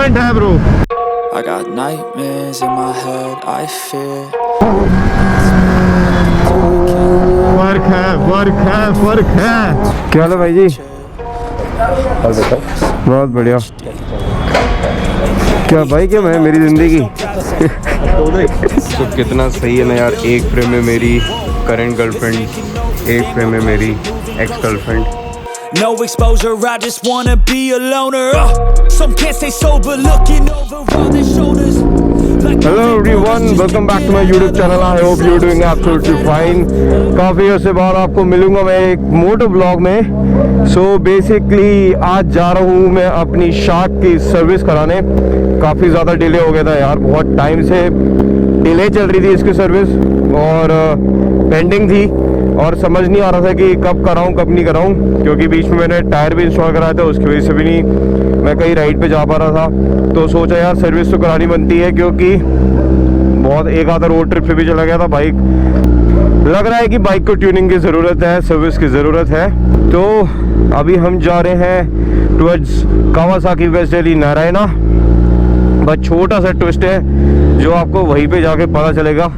Movement है bro. I got nightmares in my head, I fear. फर्क है। क्या हाल है भाई जी? बहुत बढ़िया। क्या भाई, क्या मैं मेरी जिंदगी तो कितना सही है ना यार। एक फ्रेम में मेरी करंट गर्लफ्रेंड, एक फ्रेम में मेरी ex girlfriend. No exposure, I just wanna be a loner. Some can't stay sober, looking over all their shoulders. Hello everyone, welcome back to my YouTube channel. I hope you're doing absolutely fine. काफ़ी अर्से बाद आपको मिलूंगा मैं एक मोटो blog में। So basically आज जा रहा हूँ मैं अपनी शार्क की सर्विस कराने। काफ़ी ज़्यादा डिले हो गया था यार, बहुत टाइम से डिले चल रही थी इसकी सर्विस और पेंडिंग थी और समझ नहीं आ रहा था कि कब कराऊं कब नहीं कराऊं, क्योंकि बीच में मैंने टायर भी इंस्टॉल कराया था, उसकी वजह से भी नहीं मैं कहीं राइड पे जा पा रहा था। तो सोचा यार सर्विस तो करानी बनती है, क्योंकि बहुत एक आधा रोड ट्रिप पे भी चला गया था बाइक। लग रहा है कि बाइक को ट्यूनिंग की ज़रूरत है, सर्विस की ज़रूरत है। तो अभी हम जा रहे हैं towards Kawasaki west Delhi Narayana. बस छोटा सा ट्विस्ट है जो आपको वहीं पे जाके पता चलेगा।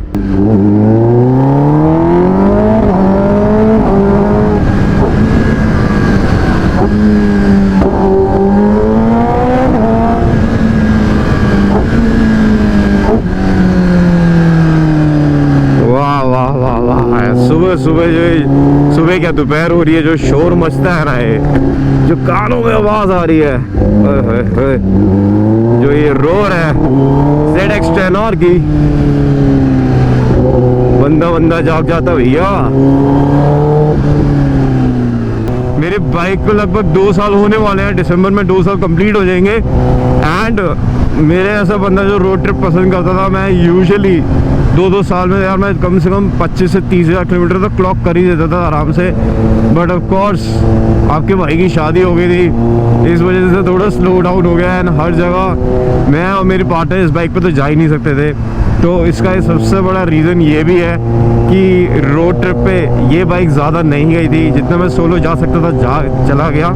सुबह क्या दोपहर हो रही है, जो शोर मचता है ना, ये जो कानों में आवाज आ रही है, जो ये रोर है ZX-10R की, बंदा जाग जाता भैया। मेरे बाइक को लगभग 2 साल होने वाले हैं, दिसंबर में 2 साल कंप्लीट हो जाएंगे। एंड मेरे ऐसा बंदा जो रोड ट्रिप पसंद करता था, मैं यूजुअली 2 साल में यार मैं कम से कम 25 से 30 हज़ार किलोमीटर तक क्लॉक कर ही देता था आराम से। बट ऑफ कोर्स आपके भाई की शादी हो गई थी, इस वजह से थोड़ा स्लो डाउन हो गया है। हर जगह मैं और मेरी पार्टनर इस बाइक पे तो जा ही नहीं सकते थे। तो इसका सबसे बड़ा रीज़न ये भी है कि रोड ट्रिप पे ये बाइक ज़्यादा नहीं गई थी, जितना मैं सोलो जा सकता था चला गया।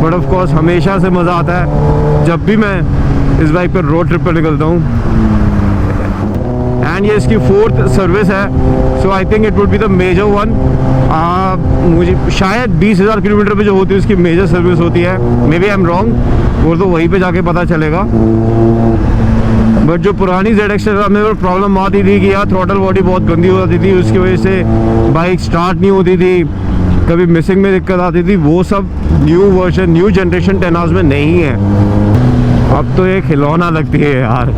बट ऑफ कोर्स हमेशा से मज़ा आता है जब भी मैं इस बाइक पर रोड ट्रिप पर निकलता हूँ। एंड ये इसकी 4th सर्विस है, so I think it would be the major one. मुझे शायद 20,000 किलोमीटर पे जो होती है उसकी मेजर सर्विस होती है। Maybe I am wrong, वो तो वहीं पे जाके पता चलेगा। बट जो पुरानी ZX में प्रॉब्लम आती थी कि यार थ्रॉटल बॉडी बहुत गंदी हो जाती थी, उसकी वजह से बाइक स्टार्ट नहीं होती थी, कभी मिसिंग में दिक्कत आती थी, वो सब new version new generation 10Rs में नहीं है। अब तो ये खिलौना लगती है यार,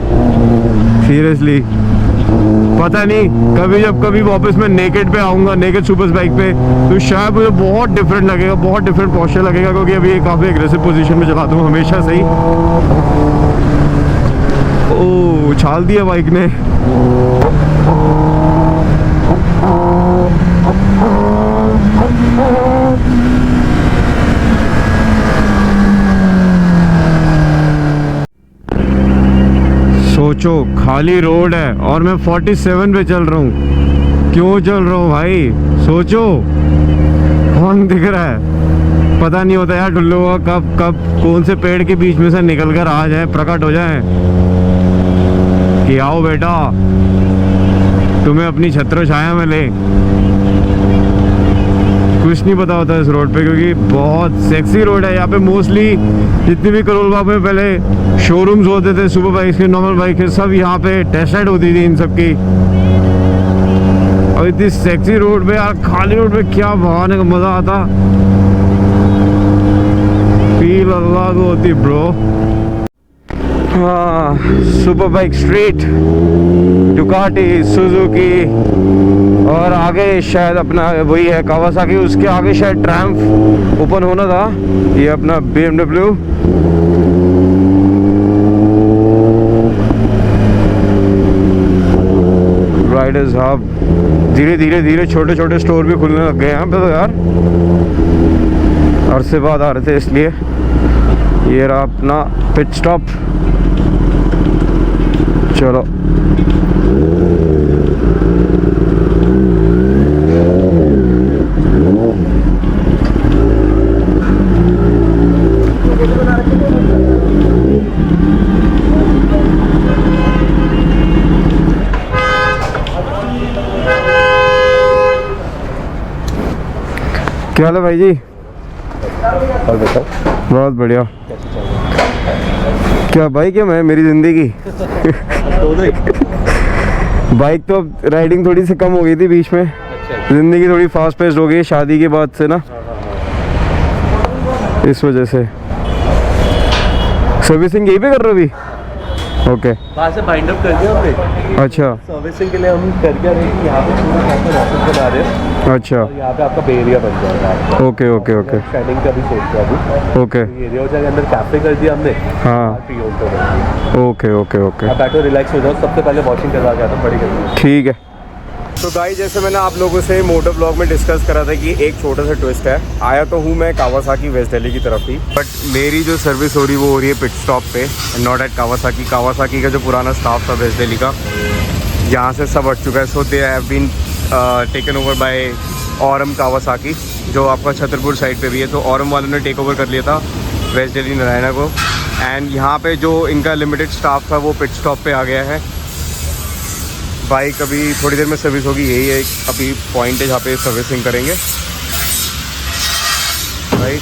सीरियसली। पता नहीं कभी वापस मैं नेकेड पे आऊँगा, नेकेड सुपर बाइक पे, तो शायद मुझे बहुत डिफरेंट लगेगा, बहुत डिफरेंट पोस्चर लगेगा, क्योंकि अभी काफ़ी एग्रेसिव पोजीशन में चलाता हूँ हमेशा से ही। ओह, उछाल दिया बाइक ने। सोचो खाली रोड है और मैं 47 पे चल रहा हूँ। क्यों चल रहा हूँ भाई, सोचो। कौन दिख रहा है पता नहीं होता यार, ढुल्लो कब कौन से पेड़ के बीच में से निकल कर आ जाए, प्रकट हो जाए कि आओ बेटा तुम्हें अपनी छत्र छाया में ले। कुछ नहीं पता होता इस रोड पे, क्योंकि बहुत सेक्सी रोड है यहाँ पे। मोस्टली जितनी भी करोल बाग में पहले शोरूम्स होते थे सुपर बाइक्स के, नॉर्मल बाइक के, सब यहाँ पे टेस्ट राइड होती थी इन सब की। और इतनी सेक्सी रोड पे यार, खाली रोड पे क्या भगाने का मजा आता, फील अलग होती ब्रो। हाँ, super bike street, Ducati, Suzuki, और आगे शायद अपना वही है कावासाकी, उसके आगे शायद ट्रैम्प ओपन होना था। ये अपना BMW। Riders hub. धीरे छोटे छोटे स्टोर भी खुलने लग गए यहाँ पे तो यार, अरसे बाद आ रहे थे इसलिए। ये रहा अपना पिट स्टॉप। चलो क्या हाल है भाई जी? और बताओ। बहुत बढ़िया। क्या बाइक है मैं मेरी ज़िंदगी। बाइक तो अब राइडिंग थोड़ी सी कम हो गई थी बीच में। ज़िंदगी थोड़ी फास्ट पेस्ड हो गई शादी के बाद से ना, इस वजह से। सर्विसिंग यहीं पे कर रहे हो अभी? ओके। वहाँ से बाइंड अप कर दिया हमने। अच्छा सर्विसिंग के लिए हम कर क्या रहे हैं कि यहाँ पे पूरा कैसा ऑफिस बना रहे हैं अच्छा। और यहाँ पे आपका बे एरिया बन जाएगा। ओके ओके ओके शाइनिंग का भी सोच रहा अभी। ओके। ये एरिया हो जाएगा, अंदर कैफे कर दिया हमने। हाँ फ्री होम कर ओके ओके ओके आप बैठो, रिलैक्स हो जाओ। सबसे पहले वॉशिंग करवा के आता हूँ बड़ी गर्मी। ठीक है। तो गाइस जैसे मैंने आप लोगों से मोटर ब्लॉग में डिस्कस करा था कि एक छोटा सा ट्विस्ट है। आया तो हूँ मैं कावासाकी वेस्ट दिल्ली की तरफ ही, बट मेरी जो सर्विस हो रही वो हो रही है पिट स्टॉप पे, नॉट एट कावासाकी। कावासाकी का जो पुराना स्टाफ था वेस्ट दिल्ली का, यहाँ से सब हट चुका है। So they have been taken over by Aurum Kawasaki, जो आपका छतरपुर साइड पे भी है। तो औरम वालों ने टेक ओवर कर लिया था वेस्ट दिल्ली नारायणा को। एंड यहाँ पे जो इनका लिमिटेड स्टाफ था वो पिट स्टॉप पे आ गया है। बाइक अभी थोड़ी देर में सर्विस होगी, यही है अभी पॉइंट है जहाँ पे सर्विसिंग करेंगे राइट।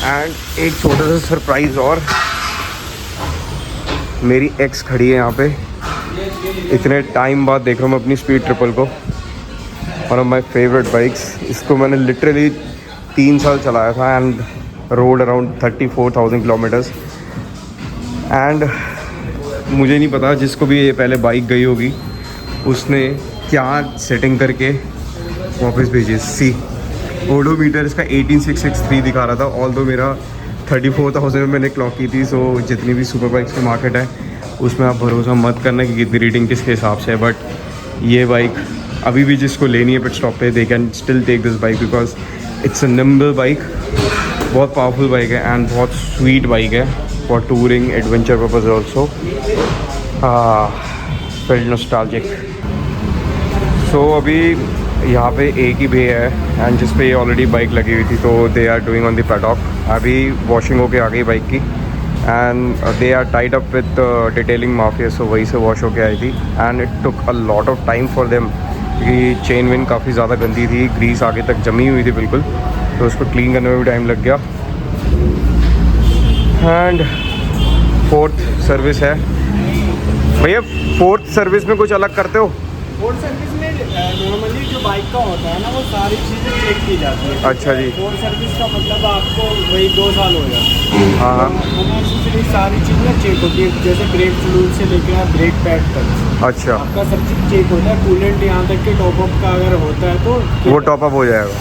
एंड एक छोटा सा सरप्राइज़ और, मेरी एक्स खड़ी है यहाँ पे। इतने टाइम बाद देख रहा हूँ मैं अपनी स्पीड ट्रिपल को, one of my favourite bikes. इसको मैंने लिटरली 3 साल चलाया था and road around 34,000 kilometres. And मुझे नहीं पता जिसको भी ये पहले बाइक गई होगी उसने क्या सेटिंग करके वापस भेजी। सी ओडोमीटर इसका 18663 दिखा रहा था, ऑल दो मेरा 34,000 में मैंने क्लॉक की थी। सो जितनी भी सुपर बाइक्स की मार्केट है उसमें आप भरोसा मत करना कि कितनी रेटिंग किसके हिसाब से है। बट ये बाइक अभी भी जिसको लेनी है पिट स्टॉप पे, they can still take this bike because it's a nimble bike. बहुत पावरफुल बाइक है एंड बहुत स्वीट बाइक है for touring adventure purpose also. Feeled nostalgic. So अभी यहाँ पे एक ही भे है एंड जिस पे ये ऑलरेडी बाइक लगी हुई थी, तो they are doing on the paddock. अभी वॉशिंग होके आ गई बाइक की and they are tied up with detailing mafia, so वहीं से वॉश होके आई थी। And it took a lot of time for them क्योंकि चेन विन काफ़ी ज़्यादा गंदी थी, ग्रीस आगे तक जमी हुई थी बिल्कुल, तो उसको क्लीन करने में भी टाइम लग गया। एंड 4th सर्विस है भैया। 4th सर्विस में कुछ अलग करते हो? 4th सर्विस में नॉर्मली जो बाइक का होता है ना वो सारी चीज़ें चेक की जाती है। अच्छा जी। 4th सर्विस का मतलब आपको वही 2 साल हो जाता है। हाँ हाँ। अननेसेसरी सारी चीज़ें चेक होती है, जैसे ब्रेक फ्लूइड से लेकर ब्रेक पैड तक अच्छा। आपका सब चीज़ चेक होता है। कूलेंट यहाँ तक के टॉपअप का अगर होता है तो वो टॉपअप हो जाएगा।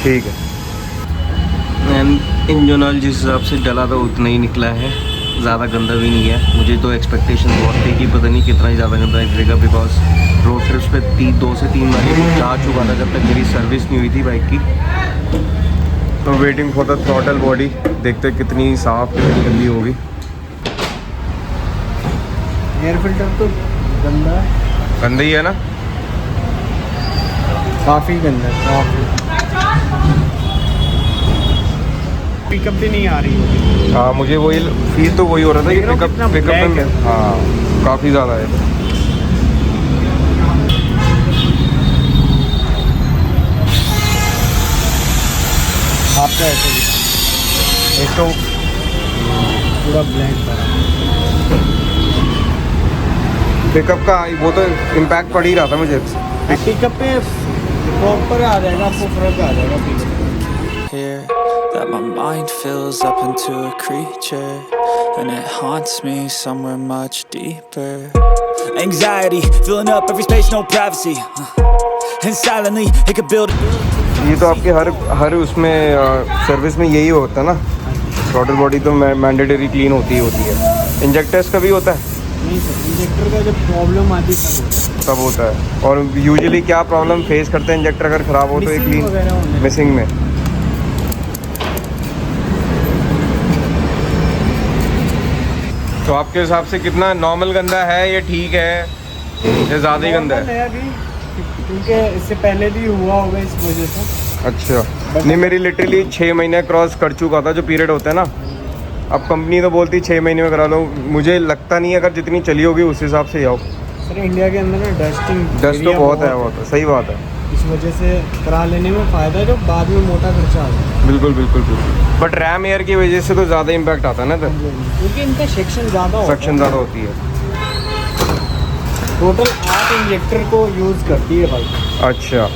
ठीक है। एंड इंजन ऑयल जिस हिसाब से डला था उतना ही निकला है, ज़्यादा गंदा भी नहीं है। मुझे तो एक्सपेक्टेशन बहुत थी कि पता नहीं कितना ही ज़्यादा गंदा निकलेगा, बिकॉज रोड ट्रिप्स पे 2 से 3 बार जा चुका था जब तक मेरी सर्विस नहीं हुई थी बाइक की। तो waiting for the throttle body, देखते हैं कितनी साफ कितनी गंदी होगी। एयर फिल्टर तो गंदा है, गंदा ही है ना? काफ़ी गंदा है, काफ़ी। पिकअप भी नहीं आ रही है। हाँ मुझे वही फील तो वही हो रहा था कि देख रहे हो कितना पिकअप black में है। हाँ काफ़ी ज़्यादा है। आपका ऐसे एक तो पूरा ब्लैक था। पिकअप का वो तो इम्पैक्ट पड़ ही रहा था मुझे। पिकअप पे प्रॉपर आ जाएगा, आपको फर्क आ जाएगा pickup. Here that my mind fills up into a creature and it haunts me somewhere much deeper. Anxiety filling up every space, no privacy. And silently it could build. ये तो आपके हर उसमें service में यही होता है ना, थ्रॉटल बॉडी तो मैंडेटरी क्लीन होती है। इंजेक्टर्स का भी होता है? नहीं सर, इंजेक्टर का जब प्रॉब्लम आती है तब होता है। और यूजुअली क्या प्रॉब्लम फेस करते हैं इंजेक्टर अगर ख़राब हो तो एक क्लीन मिसिंग में। तो आपके हिसाब से कितना नॉर्मल गंदा है, ये ठीक है या ज़्यादा ही गंदा है? क्योंकि इससे पहले भी हुआ होगा इस वजह से। अच्छा नहीं, मेरी लिटरली 6 महीने क्रॉस कर चुका था जो पीरियड होता है ना। अब कंपनी तो बोलती 6 महीने में करा लो, मुझे लगता नहीं है अगर जितनी चली होगी उस हिसाब से ही आओ। सर इंडिया के अंदर ना डस्ट तो बहुत है, वो तो सही बात है। इस वजह से करा लेने में फ़ायदा है, जो बाद में मोटा खर्चा आ जाए। बिल्कुल बिल्कुल बिल्कुल। बट रैम एयर की वजह से तो ज़्यादा इम्पैक्ट आता है ना, तो क्योंकि इनका सेक्शन ज़्यादा होता है। सक्शन ज़्यादा होती है। टोटल 8 इंजेक्टर को यूज़ करती है बाइक। अच्छा,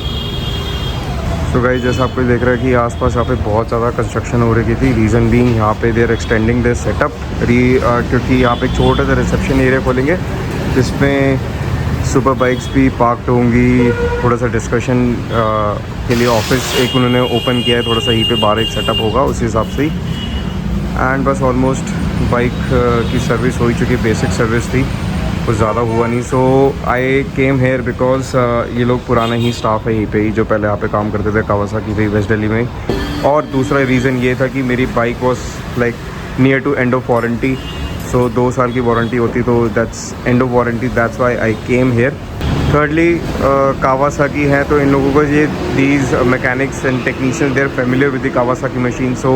तो गाइस जैसा आपको देख रहा है कि आसपास यहाँ पे बहुत ज़्यादा कंस्ट्रक्शन हो रही थी। रीज़न बीइंग यहाँ पे they are extending this setup क्योंकि यहाँ पे एक छोटा सा रिसेप्शन एरिया खोलेंगे जिसमें सुपर बाइक्स भी पार्कड होंगी। थोड़ा सा डिस्कशन के लिए ऑफिस एक उन्होंने ओपन किया है, थोड़ा सा यहीं पे बाहर एक सेटअप होगा उस हिसाब से ही। एंड बस ऑलमोस्ट बाइक की सर्विस हो ही चुकी, बेसिक सर्विस थी, कुछ ज़्यादा हुआ नहीं। सो आई केम हेयर बिकॉज ये लोग पुराना ही स्टाफ है यहीं पे ही, जो पहले यहाँ पे काम करते थे कावासाकी पे वेस्ट दिल्ली में। और दूसरा रीज़न ये था कि मेरी bike was like near to end of warranty. So 2 साल की वारंटी होती तो that's end of warranty, that's why I came here. Thirdly Kawasaki है तो इन लोगों को ये these mechanics and technician they are familiar with the Kawasaki machine. So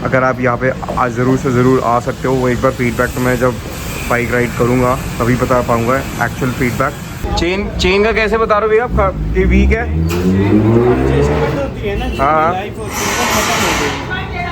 अगर आप यहाँ पे आज ज़रूर से ज़रूर आ सकते हो। वो एक बार फीडबैक तो मैं जब बाइक राइड करूँगा तभी बता पाऊँगा एक्चुअल फीडबैक। चेन का कैसे बता रहे हो भैया आप कि वीक है? हाँ,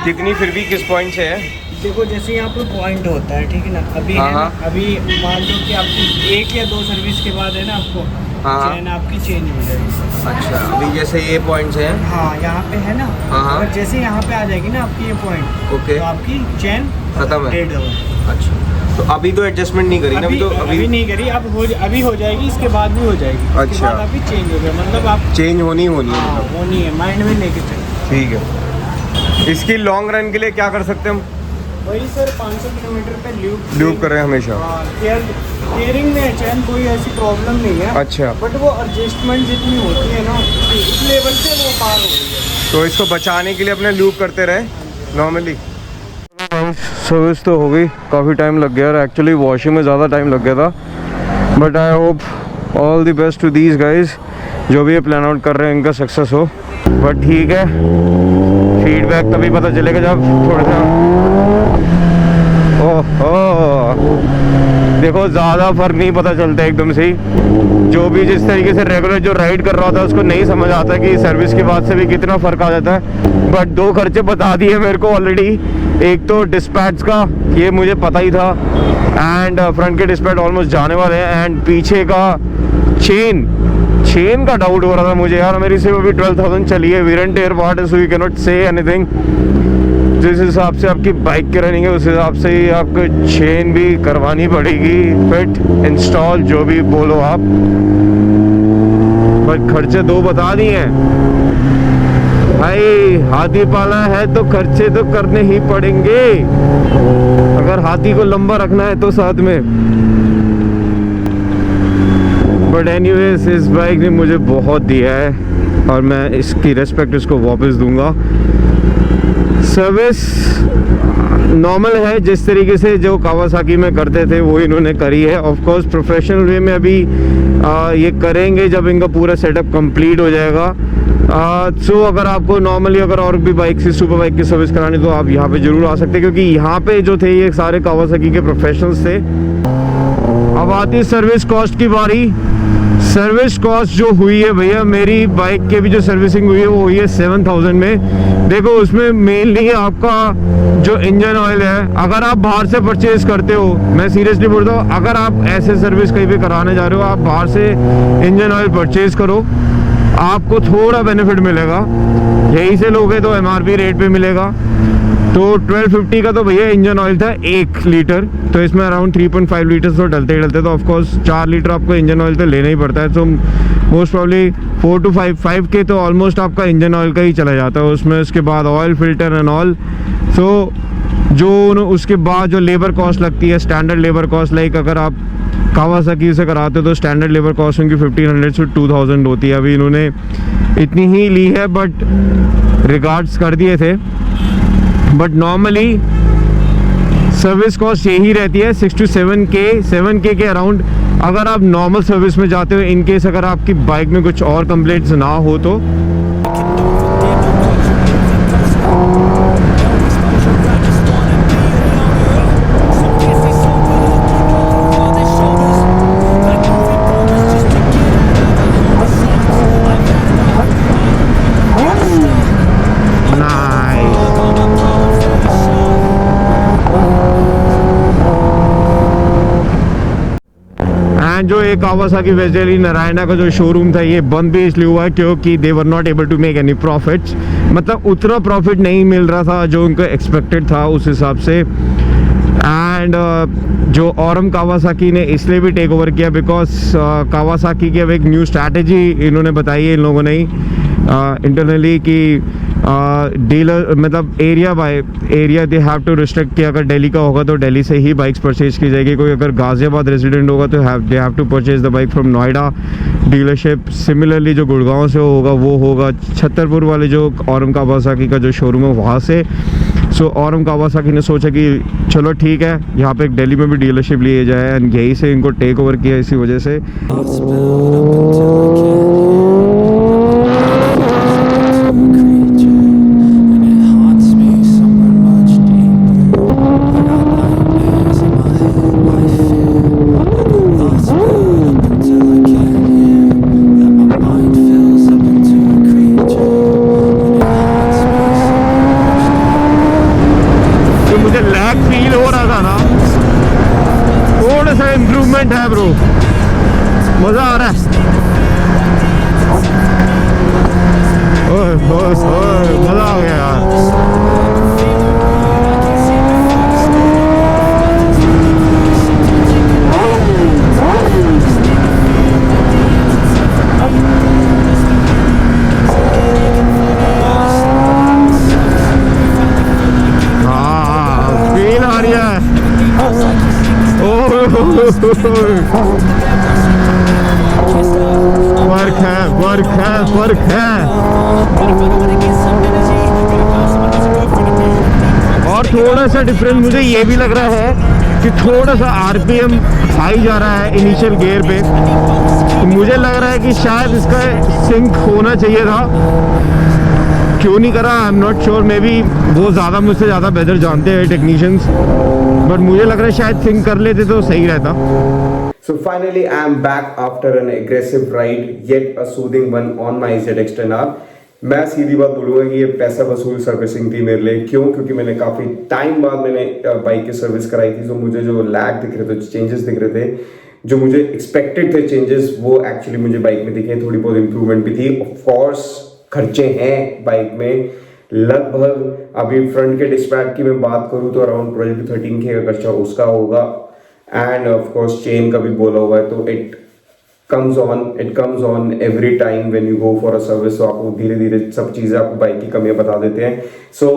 कितनी फिर भी किस पॉइंट से है? देखो जैसे यहाँ पे पॉइंट होता है, ठीक है ना, अभी है ना, अभी मान लो कि आपकी 1 या 2 सर्विस के बाद है ना आपको चेन आपकी चेंज हो जाएगी। अच्छा, अभी जैसे ये पॉइंट्स हैं, हाँ यहाँ पे है ना, और जैसे यहाँ पे आ जाएगी ना आपकी ये पॉइंट, ओके, तो आपकी चेन खत्म है। डेड हो। अच्छा, तो अभी तो एडजस्टमेंट नहीं करी ना? अभी नहीं करी, अब अभी हो जाएगी, इसके बाद भी हो जाएगी। अच्छा, अभी चेंज हो गया, मतलब आप चेंज होनी है। होनी है, माइंड में लेके चलो। ठीक है। इसकी लॉन्ग रन के लिए क्या कर सकते हैं हम? वही सर 500 किलोमीटर पे लूप कर रहे हैं हमेशा। केयरिंग में चैन कोई ऐसी प्रॉब्लम नहीं है। अच्छा, बट वो एडजस्टमेंट जितनी होती है ना इस लेवल से वो पार हो रही है, तो इसको बचाने के लिए अपने लूप करते रहे नॉर्मली। सर्विस तो हो गई, काफ़ी टाइम लग गया, एक्चुअली वॉशिंग में ज़्यादा टाइम लग गया था। But I hope all the best to these guys, जो भी ये प्लान आउट कर रहे हैं इनका सक्सेस हो। बट ठीक है, फीडबैक तभी पता चलेगा जब थोड़ा सा देखो ज़्यादा फर्क नहीं पता चलता एकदम से ही। जो भी जिस तरीके से रेगुलर जो राइड कर रहा होता है उसको नहीं समझ आता कि सर्विस के बाद से भी कितना फ़र्क आ जाता है। बट 2 खर्चे बता दिए मेरे को ऑलरेडी। एक तो डिस्पैच का, ये मुझे पता ही था, एंड फ्रंट के डिस्पैच ऑलमोस्ट जाने वाले हैं, एंड पीछे का चेन का डाउट हो रहा था मुझे यार। मेरी सिर्फ अभी 12,000 चली है, वीर एंड टेयर पार्ट है, so you can not say anything. जिस हिसाब से आपकी बाइक की रनिंग है उस हिसाब से ही आपको चेन भी करवानी पड़ेगी, फिट इंस्टॉल जो भी बोलो आप। बट खर्चे 2 बता दिए हैं भाई, हाथी पाला है तो खर्चे तो करने ही पड़ेंगे, अगर हाथी को लंबा रखना है तो साथ में। बट एनीवेज इस बाइक ने मुझे बहुत दिया है और मैं इसकी रिस्पेक्ट इसको वापस दूंगा। सर्विस नॉर्मल है, जिस तरीके से जो कावासाकी में करते थे वो इन्होंने करी है। ऑफ कोर्स प्रोफेशनल वे में अभी ये करेंगे जब इनका पूरा सेटअप कंप्लीट हो जाएगा। सो अगर आपको नॉर्मली अगर और भी बाइक से सुपर बाइक की सर्विस करानी तो आप यहाँ पे ज़रूर आ सकते हैं, क्योंकि यहाँ पे जो थे ये सारे कावासाकी के प्रोफेशनल्स थे। अब आती है सर्विस कॉस्ट की बारी। सर्विस कॉस्ट जो हुई है भैया, मेरी बाइक के भी जो सर्विसिंग हुई है वो हुई है 7,000 में। देखो उसमें मेनली आपका जो इंजन ऑयल है, अगर आप बाहर से परचेज करते हो, मैं सीरियसली बोलता हूँ, अगर आप ऐसे सर्विस कहीं भी कराने जा रहे हो, आप बाहर से इंजन ऑयल परचेज करो, आपको थोड़ा बेनिफिट मिलेगा। यहीं से लोगे तो MRP रेट पे मिलेगा। तो 1250 का तो भैया इंजन ऑयल था 1 लीटर, तो इसमें अराउंड 3.5 लीटर तो डलते ही डलते, तो ऑफकोर्स 4 लीटर आपको इंजन ऑयल तो लेना ही पड़ता है। तो मोस्ट प्रॉब्ली 4 to 5 के तो ऑलमोस्ट आपका इंजन ऑयल का ही चला जाता है उसमें। उसके बाद ऑयल फिल्टर एंड ऑल। सो जो उसके बाद जो लेबर कॉस्ट लगती है, स्टैंडर्ड लेबर कॉस्ट, लाइक अगर आप कावासाकी से कराते हो तो स्टैंडर्ड लेबर कॉस्ट उनकी 1500 से 2000 होती है। अभी इन्होंने इतनी ही ली है, बट रिगार्ड्स कर दिए थे। बट नॉर्मली सर्विस कॉस्ट यही रहती है 6 to 7K के अराउंड। अगर आप नॉर्मल सर्विस में जाते हो, इन केस अगर आपकी बाइक में कुछ और कंप्लेंट्स ना हो तो। एंड जो एक कावासाकी वेजेली नारायणा का जो शोरूम था ये बंद भी इसलिए हुआ क्योंकि they were not able to make any profits, मतलब उतना प्रॉफिट नहीं मिल रहा था जो उनको एक्सपेक्टेड था उस हिसाब से। एंड जो औरम कावासाकी ने इसलिए भी टेक ओवर किया बिकॉज कावासाकी की अब एक न्यू स्ट्रैटेजी इन्होंने बताई है इन लोगों ने इंटरनली कि डीलर मतलब area by area they have to restrict कि अगर दिल्ली का होगा तो दिल्ली से ही बाइक्स परचेज की जाएगी, कोई अगर गाज़ियाबाद रेजिडेंट होगा तो they have to purchase the bike from Noida dealership. Similarly जो गुड़गांव से होगा वो होगा छतरपुर वाले जो औरम कावासाकी का जो शोरूम है वहाँ से। सो औरम कावासाकी ने सोचा कि चलो ठीक है यहाँ पे एक दिल्ली में भी डीलरशिप लिए जाए एंड यही से इनको टेक ओवर किया इसी वजह से। मुझे लैग फील हो रहा था ना, थोड़ा सा इम्प्रूवमेंट है ब्रो, मज़ा आ रहा है। ओए ओए ओए मज़ा आ गया यार। फर्क है और थोड़ा सा डिफरेंस मुझे ये भी लग रहा है कि थोड़ा सा आरपीएम हाई जा रहा है इनिशियल गियर पे, तो मुझे लग रहा है कि शायद इसका सिंक होना चाहिए था, क्यों नहीं करा I am not sure. May be वो ज़्यादा मुझसे ज़्यादा बेहतर जानते हैं टेक्नीशियंस, बट मुझे लग रहा है शायद सिंक कर लेते तो सही रहता। So finally I am back after an aggressive ride, yet a soothing one on my ZX-10R। मैं सीधी बात बोलूँगा कि ये पैसा वसूल सर्विसिंग थी मेरे लिए। क्यों? क्योंकि मैंने काफ़ी टाइम बाद मैंने बाइक की सर्विस कराई थी, तो मुझे जो लैग दिख रहे थे, चेंजेस दिख रहे थे, जो मुझे एक्सपेक्टेड थे चेंजेस, वो एक्चुअली मुझे बाइक में दिखे। थोड़ी बहुत इंप्रूवमेंट भी थी। ऑफ कोर्स खर्चे हैं बाइक में, लगभग अभी फ्रंट के डिस्पैच की मैं बात करूँ तो अराउंड 12 to 13K का खर्चा उसका होगा। एंड ऑफ कोर्स चेन का भी बोला हुआ है, तो it comes on every time when you go for a service. तो आपको धीरे धीरे सब चीज़ें आपको बाइक की कमियां बता देते हैं। So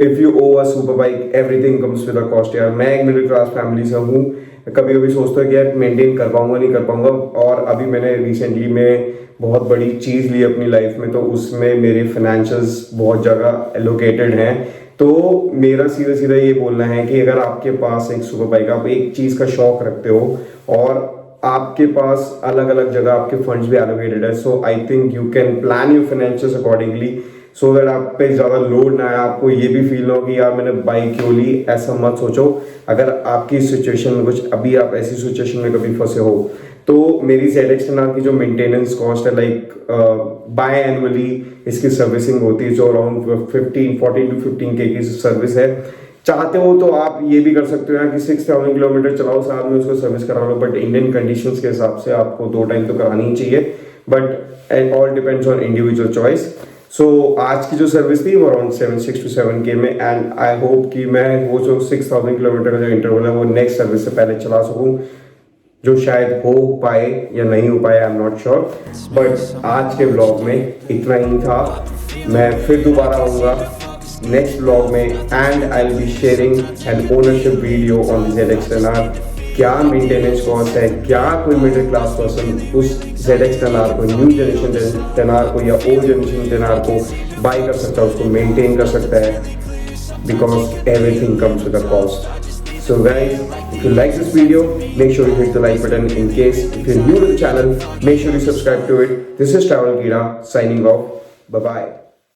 if you own a super bike everything comes with a cost. यार मैं एक मिडिल क्लास फैमिली से हूँ, कभी कभी सोचता है कि यार मेंटेन कर पाऊंगा नहीं कर पाऊंगा। और अभी मैंने रिसेंटली में बहुत बड़ी चीज़ ली अपनी लाइफ में, तो उसमें मेरे फाइनेंशियल्स बहुत जगह एलोकेटेड हैं। तो मेरा सीधा सीधा ये बोलना है कि अगर आपके पास एक सुपर बाइक, आप एक चीज़ का शौक रखते हो और आपके पास अलग अलग जगह आपके फंड्स भी एलोकेटेड है, so I think you can plan your financials accordingly, so that आप पे ज़्यादा लोड ना आए, आपको ये भी फील हो कि यार मैंने बाइक क्यों ली। ऐसा मत सोचो। अगर आपकी सिचुएशन में कुछ, अभी आप ऐसी सिचुएशन में कभी फंसे हो, तो मेरी ZX-10R की जो मेंटेनेंस कॉस्ट है, लाइक बाय एनुअली इसकी सर्विसिंग होती है, जो अराउंड 14 to 15K की सर्विस है। चाहते हो तो आप ये भी कर सकते हो कि 6000 किलोमीटर चलाओ, साल में उसको सर्विस करा लो, बट इंडियन कंडीशंस के हिसाब से आपको 2 टाइम तो करानी ही चाहिए, but it all depends on individual choice. So आज की जो सर्विस थी वो अराउंड 6 to 7K में, एंड आई होप कि मैं वो जो 6000 किलोमीटर का जो इंटरवल है वो नेक्स्ट सर्विस से पहले चला सकूँ, जो शायद हो पाए या नहीं हो पाए, I am not sure. But आज के ब्लॉग में इतना ही था। मैं फिर दोबारा आऊँगा नेक्स्ट ब्लॉग में, and I will be sharing an ownership video on ZX-10R। क्या मेंटेनेंस कॉस्ट है, क्या कोई मिडिल क्लास पर्सन उस ZX-10R को, न्यू जनरेशन 10R को या ओल्ड जनरेशन 10R को बाई कर सकता है, उसको मेंटेन कर सकता है, because everything comes with a cost. So guys, if you like this video, make sure you hit the like button. In case if you're new to the channel, make sure you subscribe to it. This is Travel Geera signing off. Bye bye.